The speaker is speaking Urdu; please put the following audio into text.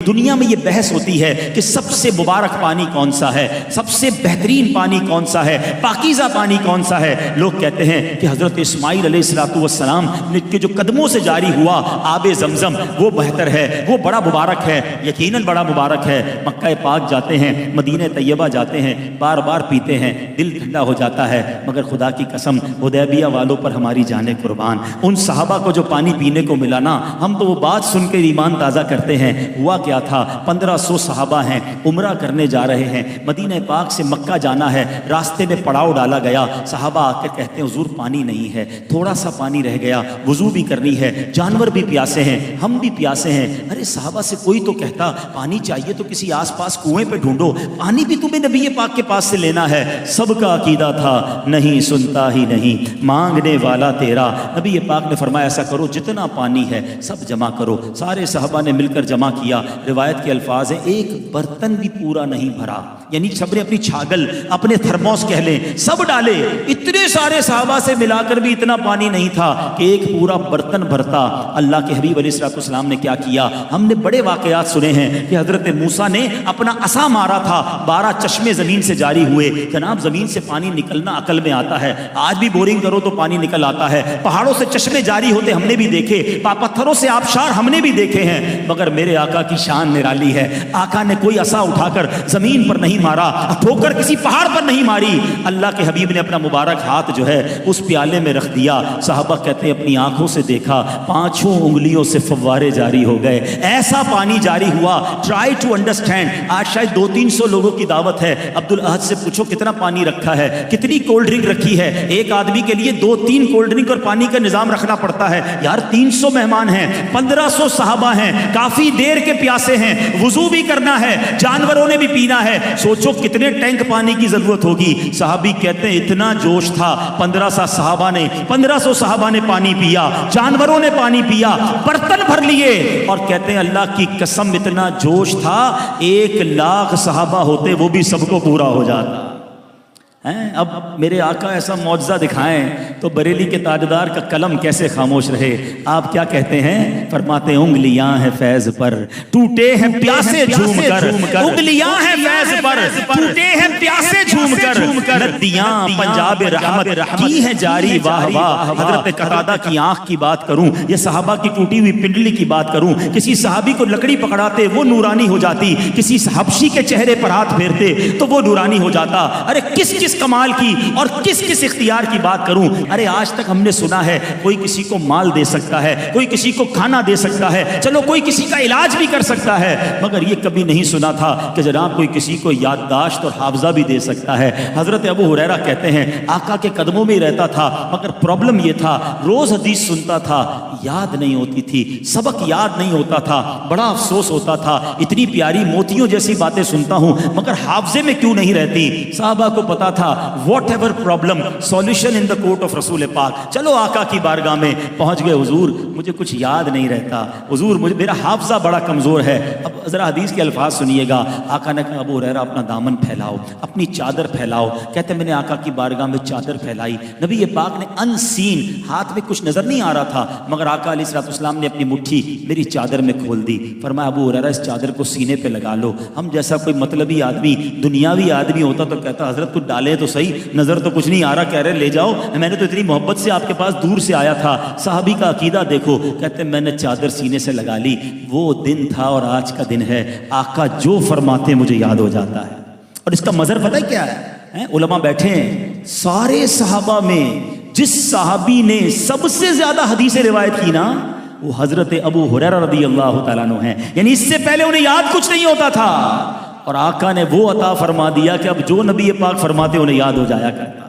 دنیا میں یہ بحث ہوتی ہے کہ سب سے مبارک پانی کون سا ہے، سب سے بہترین پانی کون سا ہے، پاکیزہ پانی کون سا ہے۔ لوگ کہتے ہیں کہ حضرت اسماعیل علیہ السلام کے جو قدموں سے جاری ہوا آب زمزم وہ بہتر ہے، وہ بڑا مبارک ہے، یقیناً بڑا مبارک ہے۔ مکہ پاک جاتے ہیں، مدینہ طیبہ جاتے ہیں، بار بار پیتے ہیں، دل ٹھنڈا ہو جاتا ہے، مگر خدا کی قسم حدیبیہ والوں پر ہماری جانیں قربان، ان صحابہ کو جو پانی پینے کو ملا نا، ہم تو وہ بات سن کے ایمان تازہ کرتے ہیں۔ ہوا کیا تھا، 1500 صحابہ ہیں، عمرہ کرنے جا رہے ہیں، مدینہ پاک سے مکہ جانا ہے، راستے میں پڑاؤ ڈالا گیا، صحابہ آ کے کہتے ہیں حضور پانی نہیں ہے، تھوڑا سا پانی رہ گیا، وضو بھی کرنی ہے، جانور بھی پیاسے ہیں، ہم بھی پیاسے ہیں۔ ارے صحابہ سے کوئی تو کہتا پانی چاہیے تو کسی آس پاس کنویں پہ ڈھونڈو، پانی بھی تمہیں نبی پاک کے پاس سے لینا ہے۔ سب کا عقیدہ تھا نہیں سنتا ہی نہیں، مانگنے والا تیرا۔ نبی پاک نے فرمایا ایسا کرو جتنا پانی ہے سب جمع کرو۔ سارے صحابہ نے مل کر جمع کیا۔ روایت کے الفاظ ہیں ایک برتن بھی پورا نہیں بھرا، یعنی سب نے اپنی چھاگل اپنے تھرموس کہہ لیں سب ڈالے۔ اتنے سارے صحابہ سے ملا کر بھی اتنا پانی نہیں تھا کہ ایک پورا برتن بھرتا۔ اللہ کے حبیب علیہ السلام نے کیا کیا، ہم نے بڑے واقعات سنے ہیں کہ حضرت موسیٰ نے اپنا عصا مارا تھا، 12 چشمے زمین سے جاری ہوئے۔ جناب زمین سے پانی نکلنا عقل میں آتا ہے، آج بھی بورنگ کرو تو پانی نکل آتا ہے، پہاڑوں سے چشمے جاری ہوتے ہم نے بھی دیکھے، پتھروں سے آبشار ہم نے بھی دیکھے ہیں، مگر میرے آقا کی شان نرالی ہے۔ آقا نے کوئی عصا اٹھا کر زمین پر نہیں مارا، ٹھوکر کسی پہاڑ پر نہیں ماری، اللہ کے حبیب نے اپنا مبارک ہاتھ جو ہے اس پیالے میں رکھ دیا۔ صحابہ کہتے ہیں اپنی آنکھوں سے دیکھا، 5 انگلیوں سے فوارے جاری ہو گئے، ایسا پانی جاری ہوا۔ ٹرائی ٹو انڈرسٹینڈ، آج شاید 200-300 لوگوں کی دعوت ہے، عبد الاحد سے پوچھو کتنا پانی رکھا ہے، کتنی کولڈ ڈرنک رکھی ہے، ایک آدمی کے لیے 2-3 کولڈ ڈرنک اور پانی کا نظام رکھنا پڑتا ہے۔ یار 300 مہمان ہیں، 1500 صحابہ ہیں، کافی دیر کے پیاسے ہیں، وضو بھی کرنا ہے، جانوروں نے بھی پینا ہے، سوچو کتنے ٹینک پانی کی ضرورت ہوگی۔ صحابی کہتے ہیں اتنا جوش تھا، 1500 صحابہ نے پانی پیا، جانوروں نے پانی پیا، برتن بھر لیے، اور کہتے ہیں اللہ کی قسم اتنا جوش تھا 1,00,000 صحابہ ہوتے وہ بھی سب کو پورا ہو جاتا۔ اب میرے آقا ایسا معجزہ دکھائیں تو بریلی کے تاجدار کا قلم کیسے خاموش رہے۔ آپ کیا کہتے ہیں، فرماتے ہیں انگلیاں ہیں فیض پر ٹوٹے ہیں پیاسے جھوم کر، انگلیاں ہیں فیض پر ٹوٹے ہیں پیاسے جھوم کر، ندیاں پنجاب رحمت کی ہیں جاری واہ واہ۔ حضرت قتادہ کی آنکھ کی بات کروں یا صحابہ کی ٹوٹی ہوئی پنڈلی کی بات کروں، کسی صحابی کو لکڑی پکڑاتے وہ نورانی ہو جاتی، کسی حبشی کے چہرے پر ہاتھ پھیرتے تو وہ نورانی ہو جاتا۔ ارے کس کمال کی اور کس اختیار کی بات کروں۔ ارے آج تک ہم نے سنا ہے کوئی کسی کو مال دے سکتا ہے، کوئی کسی کو کھانا دے سکتا ہے، چلو کوئی کسی کا علاج بھی کر سکتا ہے، مگر یہ کبھی نہیں سنا تھا کہ جناب کوئی کسی کو یادداشت اور حافظہ بھی دے سکتا ہے۔ حضرت ابو ہریرہ کہتے ہیں آقا کے قدموں میں ہی رہتا تھا، مگر پرابلم یہ تھا روز حدیث سنتا تھا، یاد نہیں ہوتی تھی، سبق یاد نہیں ہوتا تھا، بڑا افسوس ہوتا تھا، اتنی پیاری موتیوں جیسی باتیں سنتا ہوں مگر حافظے میں کیوں نہیں رہتی۔ صحابہ کو پتا تھا what ever problem solution in the court of رسول پاک۔ چلو آقا کی بارگاہ میں پہنچ گئے، حضور مجھے کچھ یاد نہیں رہتا، حضور میرا حافظہ بڑا کمزور ہے۔ اب ذرا حدیث کے الفاظ سنیے گا۔ آقا نے کہا ابو ہریرہ اپنا دامن پھیلاؤ، اپنی چادر پھیلاؤ۔ کہتے میں نے آقا کی بارگاہ میں چادر پھیلائی، نبی پاک نے ان سین، ہاتھ میں کچھ نظر نہیں آ رہا تھا مگر آقا علیہ السلام نے اپنی مٹھی میری چادر میں کھول دی۔ فرمایا ابو ہریرہ اس چادر کو سینے پہ لگا لو۔ ہم جیسا کوئی مطلبی آدمی دنیاوی آدمی ہوتا تو کہتا حضرت تو ڈالے تو صحیح، نظر تو کچھ نہیں آ رہا، کہہ رہے لے جاؤ، میں نے تو اتنی محبت سے آپ کے پاس دور سے آیا تھا۔ صحابی کا عقیدہ دیکھو، کہتے میں نے چادر سینے سے لگا لی، وہ دن تھا اور آج کا دن ہے، آقا جو فرماتے مجھے یاد ہو جاتا ہے۔ اور اس کا مظہر پتہ ہے کیا ہے؟ علماء بیٹھے ہیں، سارے صحابہ میں جس صحابی نے سب سے زیادہ حدیث روایت کی نا وہ حضرت ابو ہریرہ رضی اللہ تعالیٰ عنہ ہیں، یعنی اس سے پہلے انہیں یاد کچھ نہیں ہوتا تھا اور آقا نے وہ عطا فرما دیا کہ اب جو نبی پاک فرماتے انہیں یاد ہو جایا کرتا۔